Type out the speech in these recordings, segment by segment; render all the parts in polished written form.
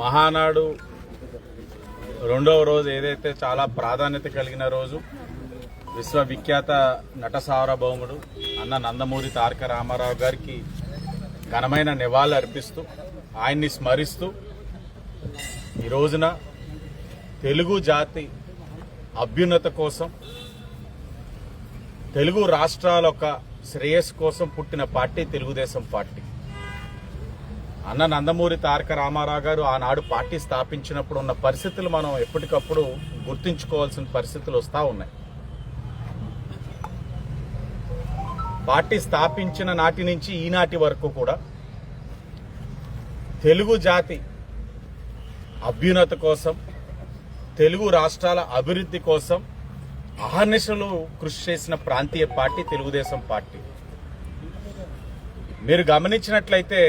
మహానాడు రెండవ రోజు ఏదైతే చాలా ప్రాధాన్యత కలిగిన రోజు, విశ్వవిఖ్యాత నట సార్వభౌముడు అన్న నందమూరి తారక రామారావు గారికి ఘనమైన నివాళులు అర్పిస్తూ ఆయన్ని స్మరిస్తూ ఈ రోజున తెలుగు జాతి అభ్యున్నత కోసం, తెలుగు రాష్ట్రాల యొక్క శ్రేయస్సు కోసం పుట్టిన పార్టీ తెలుగుదేశం పార్టీ. అన్న నందమూరి తారక రామారావు గారు ఆనాడు పార్టీ స్థాపించినప్పుడు ఉన్న పరిస్థితులు మనం ఎప్పటికప్పుడు గుర్తుంచుకోవాల్సిన పరిస్థితులు వస్తూ ఉన్నాయి. పార్టీ స్థాపించిన నాటి నుంచి ఈనాటి వరకు కూడా తెలుగు జాతి అభ్యున్నత కోసం, తెలుగు రాష్ట్రాల అభివృద్ధి కోసం అహర్నిశలు కృషి చేసిన ప్రాంతీయ పార్టీ తెలుగుదేశం పార్టీ. మీరు గమనించినట్లయితే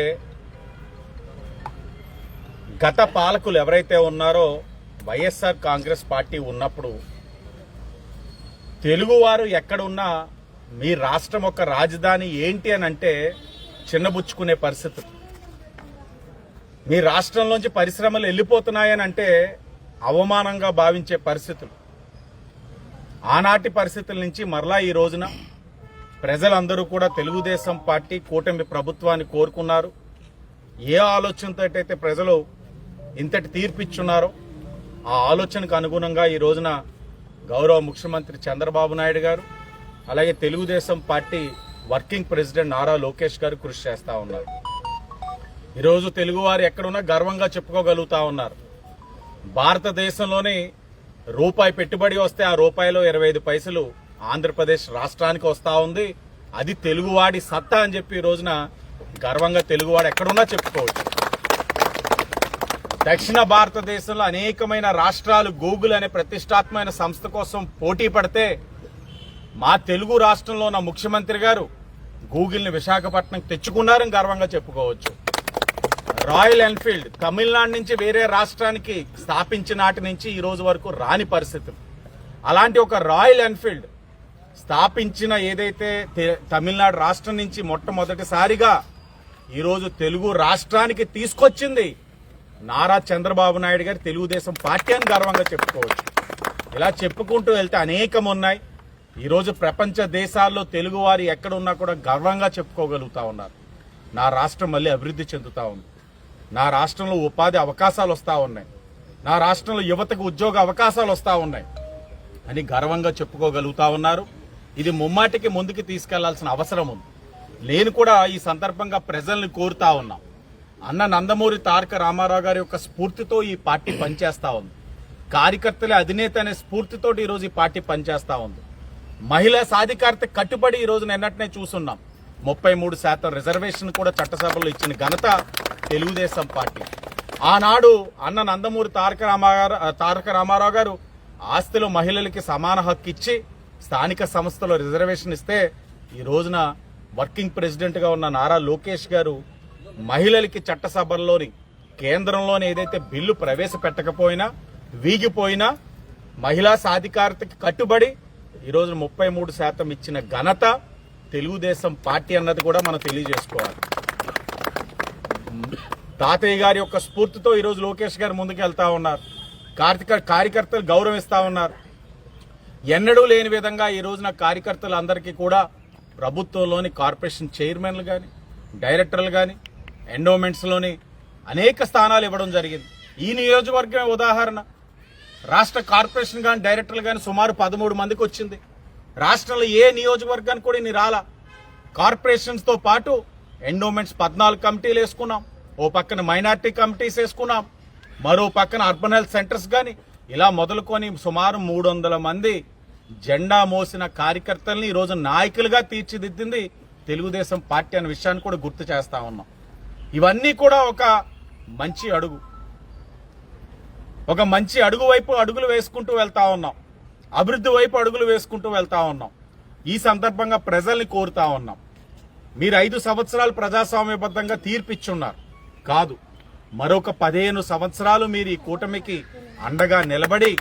గత పాలకులు ఎవరైతే ఉన్నారో వైఎస్ఆర్ కాంగ్రెస్ పార్టీ ఉన్నప్పుడు తెలుగువారు ఎక్కడున్నా మీ రాష్ట్రం యొక్క రాజధాని ఏంటి అని అంటే చిన్నబుచ్చుకునే పరిస్థితి. మీ రాష్ట్రంలోంచి పరిశ్రమలు వెళ్ళిపోతున్నాయని అంటే అవమానంగా భావించే పరిస్థితులు. ఆనాటి పరిస్థితుల నుంచి మరలా ఈ రోజున ప్రజలందరూ కూడా తెలుగుదేశం పార్టీ కూటమి ప్రభుత్వాన్ని కోరుకున్నారు. ఏ ఆలోచనతో అయితే ప్రజలు ఇంతటి తీర్పిచ్చున్నారో ఆ ఆలోచనకు అనుగుణంగా ఈ రోజున గౌరవ ముఖ్యమంత్రి చంద్రబాబు నాయుడు గారు, అలాగే Telugu Desam party working president Nara Lokesh గారు కృషి చేస్తూ ఉన్నారు. ఈరోజు తెలుగువారు ఎక్కడున్నా గర్వంగా చెప్పుకోగలుగుతా ఉన్నారు. భారతదేశంలోని రూపాయి పెట్టుబడి వస్తే ఆ రూపాయిలో 25 పైసలు ఆంధ్రప్రదేశ్ రాష్ట్రానికి వస్తూ ఉంది. అది తెలుగువాడి సత్తా అని చెప్పి ఈ రోజున గర్వంగా తెలుగువాడు ఎక్కడున్నా చెప్పుకోవచ్చు. దక్షిణ భారతదేశంలో అనేకమైన రాష్ట్రాలు గూగుల్ అనే ప్రతిష్టాత్మకమైన సంస్థ కోసం పోటీ పడితే మా తెలుగు రాష్ట్రంలో ఉన్న ముఖ్యమంత్రి గారు గూగుల్ని విశాఖపట్నం తెచ్చుకున్నారని గర్వంగా చెప్పుకోవచ్చు. రాయల్ ఎన్ఫీల్డ్ తమిళనాడు నుంచి వేరే రాష్ట్రానికి స్థాపించిన నాటి నుంచి ఈ రోజు వరకు రాని పరిస్థితులు. అలాంటి ఒక రాయల్ ఎన్ఫీల్డ్ స్థాపించిన ఏదైతే తమిళనాడు రాష్ట్రం నుంచి మొట్టమొదటిసారిగా ఈరోజు తెలుగు రాష్ట్రానికి తీసుకొచ్చింది నారా చంద్రబాబు నాయుడు గారి తెలుగుదేశం పార్టీ అని గర్వంగా చెప్పుకోవచ్చు. ఇలా చెప్పుకుంటూ వెళ్తే అనేకం ఉన్నాయి. ఈరోజు ప్రపంచ దేశాల్లో తెలుగు వారు ఎక్కడున్నా కూడా గర్వంగా చెప్పుకోగలుగుతా ఉన్నారు. నా రాష్ట్రం మళ్ళీ అభివృద్ధి చెందుతా ఉంది, నా రాష్ట్రంలో ఉపాధి అవకాశాలు వస్తూ ఉన్నాయి, నా రాష్ట్రంలో యువతకు ఉద్యోగ అవకాశాలు వస్తూ ఉన్నాయి అని గర్వంగా చెప్పుకోగలుగుతా ఉన్నారు. ఇది ముమ్మాటికి ముందుకు తీసుకెళ్లాల్సిన అవసరం ఉంది. నేను కూడా ఈ సందర్భంగా ప్రజల్ని కోరుతా ఉన్నా. అన్న నందమూరి తారక రామారావు గారి యొక్క స్ఫూర్తితో ఈ పార్టీ పనిచేస్తా ఉంది. కార్యకర్తల అధినేత అనే స్ఫూర్తితో ఈరోజు ఈ పార్టీ పనిచేస్తా ఉంది. మహిళా సాధికారత కట్టుబడి ఈ రోజు నిన్నటినే చూస్తున్నాం. 33% రిజర్వేషన్ కూడా చట్టసభలో ఇచ్చిన ఘనత తెలుగుదేశం పార్టీ. ఆనాడు అన్న నందమూరి తారక రామారావు గారు ఆస్తిలో మహిళలకి సమాన హక్కు ఇచ్చి స్థానిక సంస్థలో రిజర్వేషన్ ఇస్తే ఈ రోజున వర్కింగ్ ప్రెసిడెంట్ గా ఉన్న నారా లోకేష్ గారు మహిళలకి చట్టసభల్లోని కేంద్రంలోని ఏదైతే బిల్లు ప్రవేశపెట్టకపోయినా వీగిపోయినా మహిళా సాధికారతకి కట్టుబడి ఈరోజు 33% ఇచ్చిన ఘనత తెలుగుదేశం పార్టీ అన్నది కూడా మనం తెలియజేసుకోవాలి. తాతయ్య గారి యొక్క స్ఫూర్తితో ఈరోజు లోకేష్ గారు ముందుకు వెళ్తా ఉన్నారు. కార్యకర్తలు గౌరవిస్తా ఉన్నారు. ఎన్నడూ లేని విధంగా ఈ రోజున కార్యకర్తలందరికీ కూడా ప్రభుత్వంలోని కార్పొరేషన్ చైర్మన్లు కానీ, డైరెక్టర్లు కానీ, ఎండోమెంట్స్లోని అనేక స్థానాలు ఇవ్వడం జరిగింది. ఈ నియోజకవర్గం ఉదాహరణ. రాష్ట్ర కార్పొరేషన్ కానీ డైరెక్టర్లు కానీ సుమారు 13 మందికి వచ్చింది. రాష్ట్రంలో ఏ నియోజకవర్గానికి కూడా ఇన్ని రాలా. కార్పొరేషన్స్తో పాటు ఎండోమెంట్స్ 14 కమిటీలు వేసుకున్నాం, ఓ పక్కన మైనార్టీ కమిటీస్ వేసుకున్నాం, మరో పక్కన అర్బన్ హెల్త్ సెంటర్స్ కానీ ఇలా మొదలుకొని సుమారు 300 మంది జెండా మోసిన కార్యకర్తల్ని ఈరోజు నాయకులుగా తీర్చిదిద్దింది తెలుగుదేశం పార్టీ అనే విషయాన్ని కూడా గుర్తు చేస్తా ఉన్నాం. ఇవన్నీ కూడా ఒక మంచి అడుగు వైపు అడుగులు వేసుకుంటూ వెళ్తా ఉన్నాం. అభివృద్ధి వైపు అడుగులు వేసుకుంటూ వెళ్తా ఉన్నాం. ఈ సందర్భంగా ప్రజల్ని కోరుతా ఉన్నాం. మీరు 5 సంవత్సరాలు ప్రజాస్వామ్యబద్ధంగా తీర్పిచ్చున్నారు కాదు, మరొక 15 సంవత్సరాలు మీరు ఈ కూటమికి అండగా నిలబడి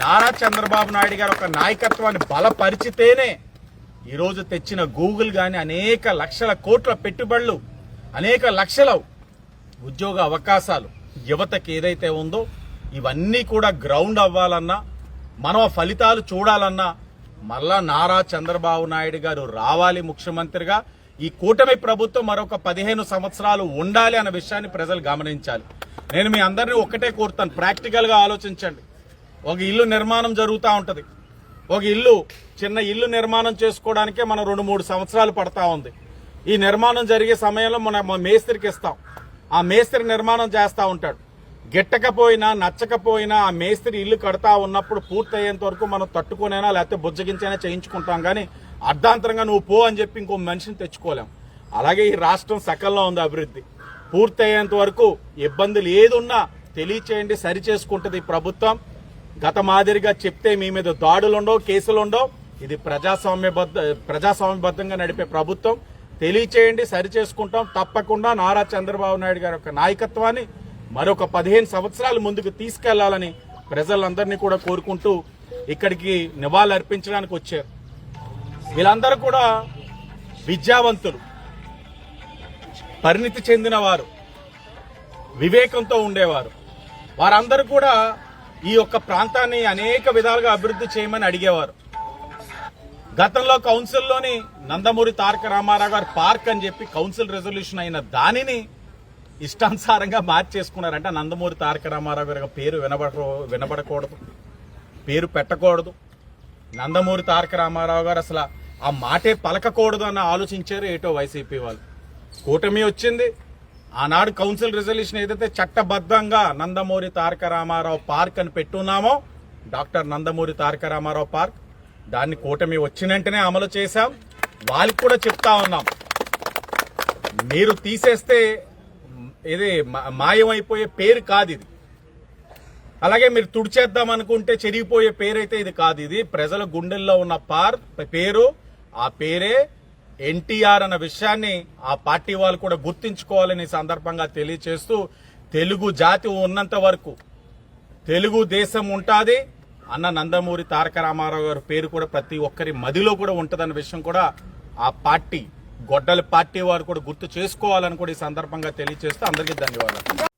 నారా చంద్రబాబు నాయుడు గారు ఒక నాయకత్వాన్ని బలపరిచితేనే ఈరోజు తెచ్చిన గూగుల్ కానీ అనేక లక్షల కోట్ల పెట్టుబడులు, అనేక లక్షల ఉద్యోగ అవకాశాలు, యువతకి ఏదైతే ఉందో ఇవన్నీ కూడా గ్రౌండ్ అవ్వాలన్నా, మనం ఆ ఫలితాలు చూడాలన్నా మళ్ళా నారా చంద్రబాబు నాయుడు గారు రావాలి ముఖ్యమంత్రిగా. ఈ కూటమి ప్రభుత్వం మరొక 15 సంవత్సరాలు ఉండాలి అన్న విషయాన్ని ప్రజలు గమనించాలి. నేను మీ అందరినీ ఒక్కటే కోరుతాను, ప్రాక్టికల్ గా ఆలోచించండి. ఒక ఇల్లు నిర్మాణం జరుగుతూ ఉంటది. ఒక చిన్న ఇల్లు నిర్మాణం చేసుకోవడానికే మనం 2-3 సంవత్సరాలు పడతా ఉంది. ఈ నిర్మాణం జరిగే సమయంలో మనం మేస్త్రికి ఇస్తాం. ఆ మేస్త్రి నిర్మాణం చేస్తూ ఉంటాడు. గిట్టకపోయినా నచ్చకపోయినా ఆ మేస్త్రి ఇల్లు కడతా ఉన్నప్పుడు పూర్తయ్యేంత వరకు మనం తట్టుకునైనా లేకపోతే బుజ్జగించైనా చేయించుకుంటాం. కానీ అర్ధాంతరంగా నువ్వు పో అని చెప్పి ఇంకో మనిషిని తెచ్చుకోలేం. అలాగే ఈ రాష్ట్రం సకల్లో ఉంది అభివృద్ధి. పూర్తయ్యేంత వరకు ఇబ్బందులు ఏదున్నా తెలియచేయండి, సరి చేసుకుంటుంది ఈ ప్రభుత్వం. గత మాదిరిగా చెప్తే మీ మీద దాడులుండవు, కేసులుండవు. ఇది ప్రజాస్వామ్యబద్ధంగా నడిపే ప్రభుత్వం. తెలియచేయండి, సరి చేసుకుంటాం. తప్పకుండా నారా చంద్రబాబు నాయుడు గారి యొక్క నాయకత్వాన్ని మరొక 15 సంవత్సరాలు ముందుకు తీసుకెళ్లాలని ప్రజలందరినీ కూడా కోరుకుంటూ ఇక్కడికి నివాళులు అర్పించడానికి వచ్చారు. వీళ్ళందరూ కూడా విద్యావంతులు, పరిణితి చెందిన వారు, వివేకంతో ఉండేవారు. వారందరూ కూడా ఈ యొక్క ప్రాంతాన్ని అనేక విధాలుగా అభివృద్ధి చేయమని అడిగేవారు. గతంలో కౌన్సిల్లోని నందమూరి తారక రామారావు గారు పార్క్ అని చెప్పి కౌన్సిల్ రెజల్యూషన్ అయిన దానిని ఇష్టానుసారంగా మార్చేసుకున్నారంటే నందమూరి తారక రామారావు గారి పేరు వినబడకూడదు, పేరు పెట్టకూడదు. నందమూరి తారక రామారావు గారు అసలు ఆ మాటే పలకకూడదు అని ఆలోచించారు ఏటో వైసీపీ వాళ్ళు. కూటమి వచ్చింది. ఆనాడు కౌన్సిల్ రిజల్యూషన్ ఏదైతే చట్టబద్ధంగా నందమూరి తారక రామారావు పార్క్ అని పెట్టున్నామో, డాక్టర్ నందమూరి తారక రామారావు పార్క్, దాన్ని కూటమి వచ్చిన వెంటనే అమలు చేశాం. వాళ్ళకి కూడా చెప్తా ఉన్నాం, మీరు తీసేస్తే ఇది మాయమైపోయే పేరు కాదు ఇది. అలాగే మీరు తుడిచేద్దాం అనుకుంటే చెరిగిపోయే పేరైతే ఇది కాదు. ఇది ప్రజల గుండెల్లో ఉన్న పేరు. ఆ పేరే ఎన్టీఆర్ అన్న విషయాన్ని ఆ పార్టీ వాళ్ళు కూడా గుర్తించుకోవాలని సందర్భంగా తెలియచేస్తూ, తెలుగు జాతి ఉన్నంత వరకు తెలుగు దేశం ఉంటాది అన్న నందమూరి తారక రామారావు గారి పేరు కూడా ప్రతి ఒక్కరి మదిలో కూడా ఉంటదన్న విషయం కూడా ఆ పార్టీ గొడ్డలి పార్టీ వారు కూడా గుర్తు చేసుకోవాలని కూడా ఈ సందర్భంగా తెలియజేస్తూ అందరికీ ధన్యవాదాలు.